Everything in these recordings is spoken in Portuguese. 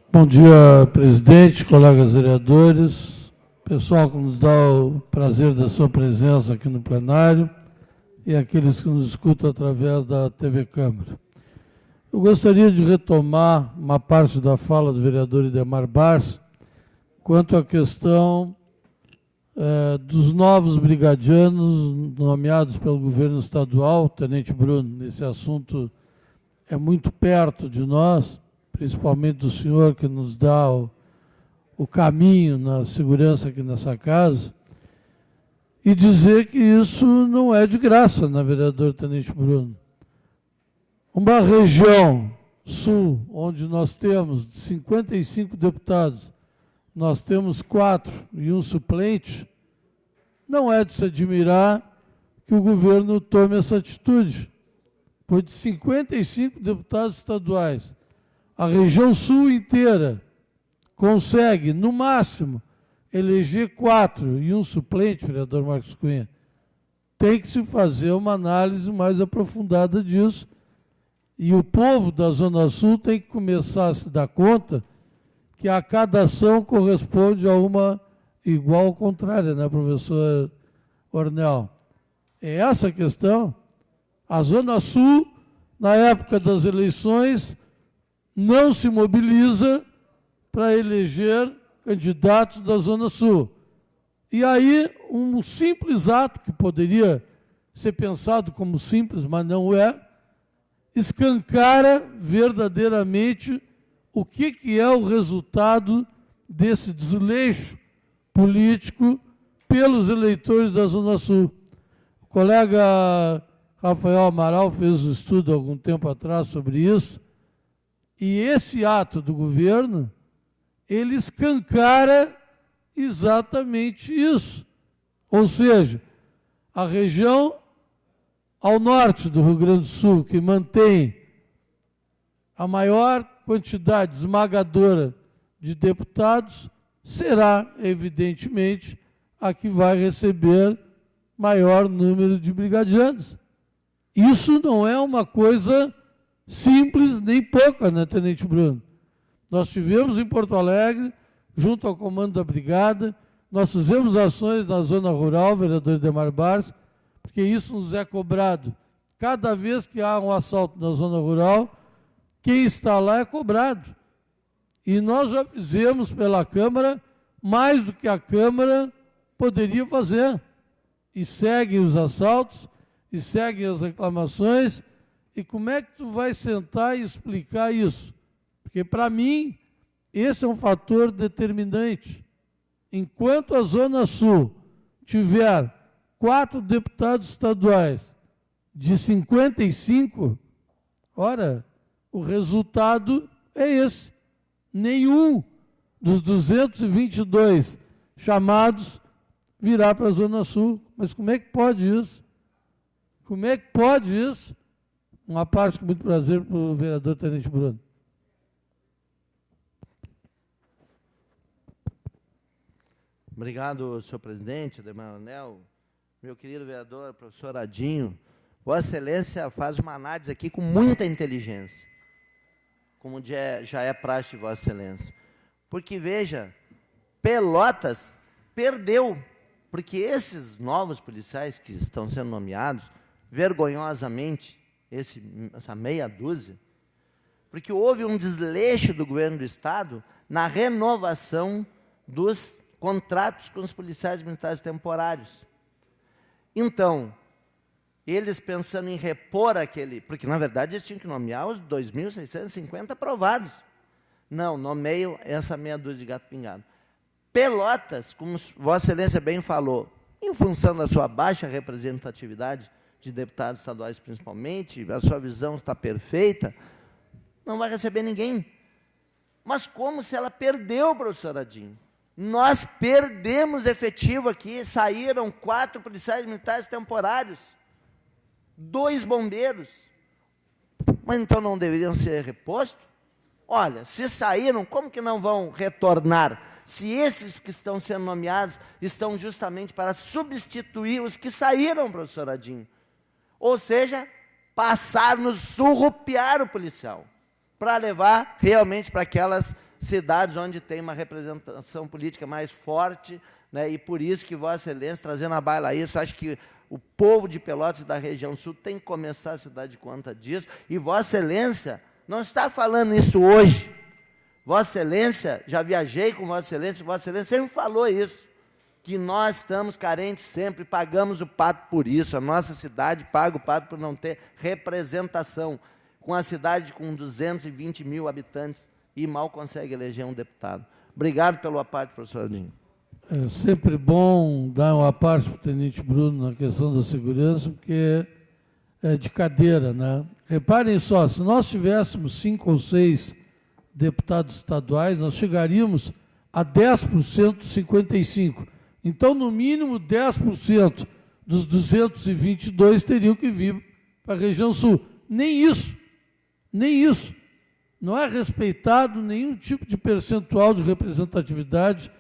Bom dia, presidente, colegas vereadores, pessoal que nos dá o prazer da sua presença aqui no plenário e aqueles que nos escutam através da TV Câmara. Eu gostaria de retomar uma parte da fala do vereador Idemar Bars quanto à questão dos novos brigadianos nomeados pelo governo estadual. Tenente Bruno, esse assunto é muito perto de nós, principalmente do senhor que nos dá o caminho na segurança aqui nessa casa, e dizer que isso não é de graça, né, vereador Tenente Bruno? Uma região sul, onde nós temos 55 deputados, nós temos 4 e um suplente, não é de se admirar que o governo tome essa atitude. Pois de 55 deputados estaduais, a região sul inteira consegue, no máximo, eleger 4 e um suplente, vereador Marcos Cunha. Tem que se fazer uma análise mais aprofundada disso. E o povo da Zona Sul tem que começar a se dar conta que a cada ação corresponde a uma igual ao contrário, né, professor Ornel? É essa a questão. A Zona Sul, na época das eleições, não se mobiliza para eleger candidatos da Zona Sul. E aí, um simples ato, que poderia ser pensado como simples, mas não é, escancara verdadeiramente o que é o resultado desse desleixo político pelos eleitores da Zona Sul. O colega Rafael Amaral fez um estudo há algum tempo atrás sobre isso, e esse ato do governo, ele escancara exatamente isso. Ou seja, a região ao norte do Rio Grande do Sul, que mantém a maior quantidade esmagadora de deputados, será, evidentemente, a que vai receber maior número de brigadianos. Isso não é uma coisa simples nem pouca, né, Tenente Bruno? Nós tivemos em Porto Alegre, junto ao comando da brigada, nós fizemos ações na zona rural, vereador Idemar Bars, porque isso nos é cobrado. Cada vez que há um assalto na zona rural, quem está lá é cobrado. E nós já fizemos pela Câmara mais do que a Câmara poderia fazer. E seguem os assaltos, e seguem as reclamações. E como é que tu vai sentar e explicar isso? Porque, para mim, esse é um fator determinante. Enquanto a Zona Sul tiver 4 deputados estaduais de 55, ora, o resultado é esse. Nenhum dos 222 chamados virá para a Zona Sul. Mas como é que pode isso? Como é que pode isso? Uma parte com muito prazer para o vereador Tenente Bruno. Obrigado, senhor presidente, Ademar Anel, meu querido vereador, professor Adinho. Vossa Excelência faz uma análise aqui com muita inteligência, como já é praxe de Vossa Excelência. Porque, veja, Pelotas perdeu, porque esses novos policiais que estão sendo nomeados, vergonhosamente, essa meia dúzia, porque houve um desleixo do governo do Estado na renovação dos contratos com os policiais militares temporários. Então, eles pensando em repor aquele... Porque, na verdade, eles tinham que nomear os 2.650 aprovados. Não, nomeiam essa meia dúzia de gato pingado. Pelotas, como Vossa Excelência bem falou, em função da sua baixa representatividade de deputados estaduais principalmente, a sua visão está perfeita, não vai receber ninguém. Mas como se ela perdeu, professor Adinho? Nós perdemos efetivo aqui, saíram 4 policiais militares temporários, 2 bombeiros. Mas então não deveriam ser repostos? Olha, se saíram, como que não vão retornar? Se esses que estão sendo nomeados estão justamente para substituir os que saíram, professor Adinho. Ou seja, passar, nos surrupiar o policial, para levar realmente para aquelas cidades onde tem uma representação política mais forte, né? E por isso que Vossa Excelência, trazendo à baila isso, acho que o povo de Pelotas e da região sul tem que começar a se dar de conta disso. E Vossa Excelência não está falando isso hoje. Vossa Excelência, já viajei com Vossa Excelência sempre falou isso, que nós estamos carentes sempre, pagamos o pato por isso, a nossa cidade paga o pato por não ter representação, com a cidade com 220 mil habitantes e mal consegue eleger um deputado. Obrigado pela parte, professor Adinho. É sempre bom dar uma parte para o Tenente Bruno na questão da segurança, porque é de cadeira, né? Reparem só, se nós tivéssemos 5 ou 6 deputados estaduais, nós chegaríamos a 10% de 55. Então, no mínimo, 10% dos 222 teriam que vir para a região sul. Nem isso. Não é respeitado nenhum tipo de percentual de representatividade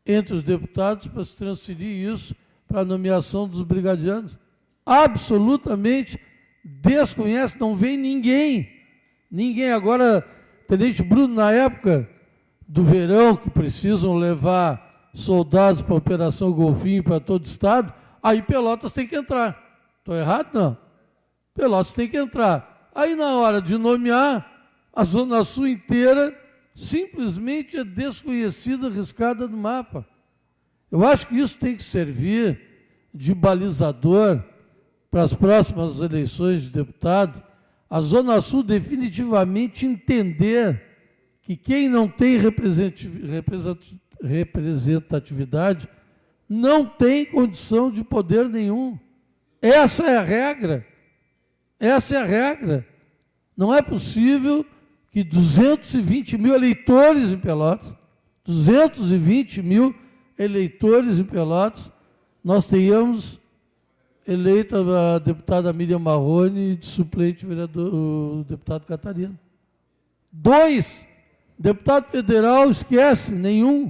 entre os deputados para se transferir isso para a nomeação dos brigadianos. Absolutamente desconhece, não vem ninguém. Ninguém. Agora, Tenente Bruno, na época do verão, que precisam levar soldados para a Operação Golfinho para todo o estado, aí Pelotas tem que entrar. Estou errado? Não. Pelotas tem que entrar. Aí, na hora de nomear, a Zona Sul inteira simplesmente é desconhecida, riscada do mapa. Eu acho que isso tem que servir de balizador para as próximas eleições de deputado. A Zona Sul definitivamente entender que quem não tem representatividade não tem condição de poder nenhum. Essa é a regra. Essa é a regra. Não é possível que 220 mil eleitores em Pelotas, 220 mil eleitores em Pelotas, nós tenhamos eleita a deputada Miriam Marrone e de suplente o deputado Catarino. 2, deputado federal, esquece, nenhum.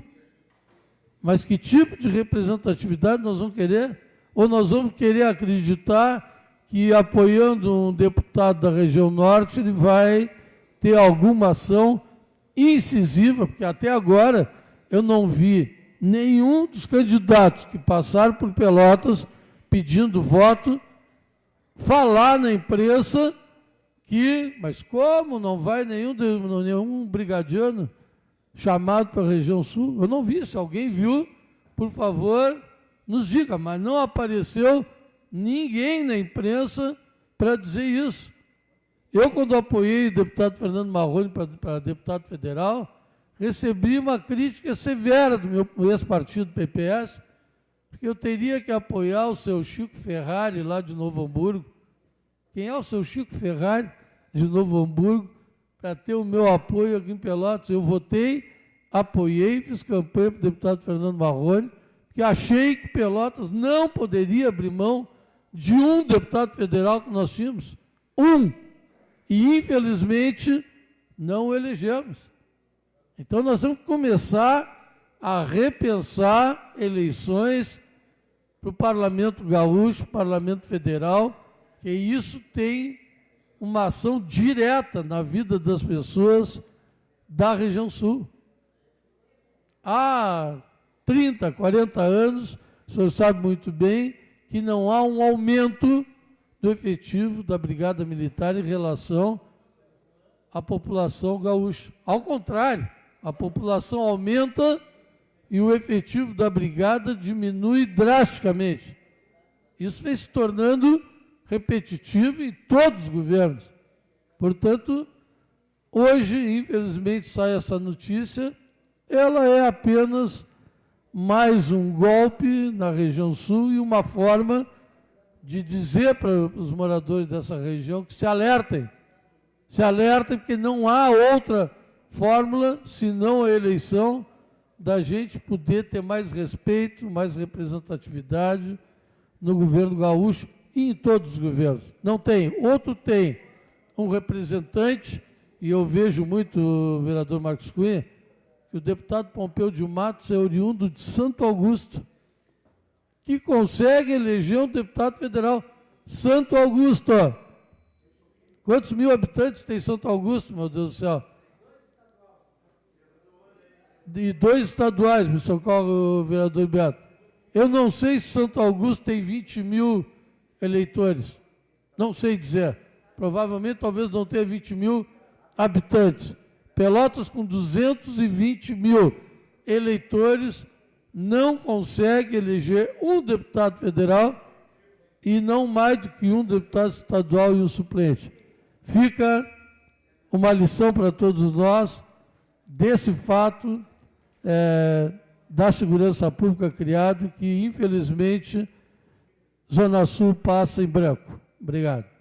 Mas que tipo de representatividade nós vamos querer? Ou nós vamos querer acreditar que apoiando um deputado da região norte ele vai ter alguma ação incisiva, porque até agora eu não vi nenhum dos candidatos que passaram por Pelotas pedindo voto falar na imprensa que, mas como não vai nenhum brigadiano chamado para a região sul? Eu não vi. Se alguém viu, por favor, nos diga, mas não apareceu ninguém na imprensa para dizer isso. Eu, quando apoiei o deputado Fernando Marrone para deputado federal, recebi uma crítica severa do meu ex-partido PPS, porque eu teria que apoiar o seu Chico Ferrari, lá de Novo Hamburgo. Quem é o seu Chico Ferrari, de Novo Hamburgo, para ter o meu apoio aqui em Pelotas? Eu votei, apoiei, fiz campanha para o deputado Fernando Marrone, porque achei que Pelotas não poderia abrir mão de um deputado federal que nós tínhamos. E, infelizmente, não o elegemos. Então, nós temos que começar a repensar eleições para o Parlamento Gaúcho, Parlamento Federal, que isso tem uma ação direta na vida das pessoas da região sul. Há 30, 40 anos, o senhor sabe muito bem que não há um aumento do efetivo da Brigada Militar em relação à população gaúcha. Ao contrário, a população aumenta e o efetivo da Brigada diminui drasticamente. Isso vem se tornando repetitivo em todos os governos. Portanto, hoje, infelizmente, sai essa notícia, ela é apenas mais um golpe na região sul e uma forma de dizer para os moradores dessa região que se alertem, porque não há outra fórmula senão a eleição da gente poder ter mais respeito, mais representatividade no governo gaúcho e em todos os governos. Não tem. Outro tem um representante, e eu vejo muito o vereador Marcos Cunha, que o deputado Pompeu de Matos é oriundo de Santo Augusto, que consegue eleger um deputado federal. Santo Augusto. Quantos mil habitantes tem Santo Augusto, meu Deus do céu? e 2 estaduais, me socorre o vereador Beto. Eu não sei se Santo Augusto tem 20 mil eleitores. Não sei dizer. Provavelmente, talvez não tenha 20 mil habitantes. Pelotas, com 220 mil eleitores, não consegue eleger um deputado federal e não mais do que um deputado estadual e um suplente. Fica uma lição para todos nós desse fato da segurança pública criado, que, infelizmente, Zona Sul passa em branco. Obrigado.